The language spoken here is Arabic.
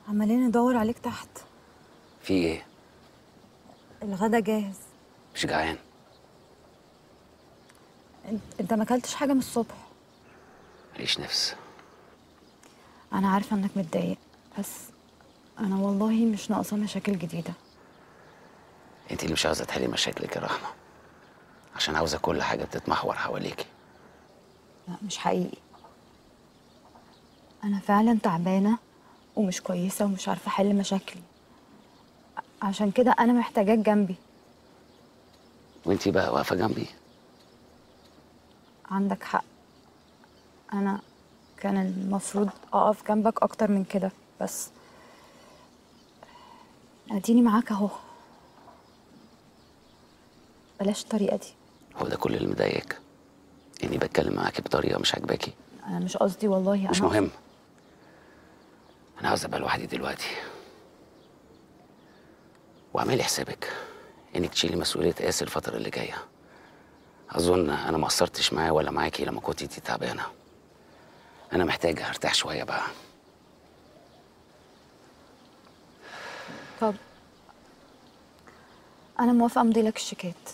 عمالين ندور عليك تحت. في ايه؟ الغدا جاهز. مش جعان. انت ما اكلتش حاجه من الصبح. ماليش نفس. انا عارفه انك متضايق، بس انا والله مش ناقصه مشاكل جديده. انت اللي مش عاوزه تحلي مشاكلك يا رحمه، عشان عاوزه كل حاجه بتتمحور حواليكي. لا مش حقيقي. انا فعلا تعبانه ومش كويسه ومش عارفه احل مشاكلي، عشان كده انا محتاجاك جنبي. وانت بقى واقفه جنبي. عندك حق. انا كان المفروض اقف جنبك اكتر من كده، بس اديني معاك اهو. بلاش الطريقه دي. هو ده كل اللي مضايقك؟ اني بتكلم معاكي بطريقه مش عاجباكي؟ انا مش قصدي والله. مش انا مهم. انا عاوز ابقى لوحدي دلوقتي، واعملي حسابك انك تشيلي مسؤوليه قاسي الفتره اللي جايه. اظن انا ما قصرتش معاه ولا معاكي لما كنتي انتي تعبانه. انا محتاجه ارتاح شويه بقى. طب انا موافقه امضي لك الشيكات.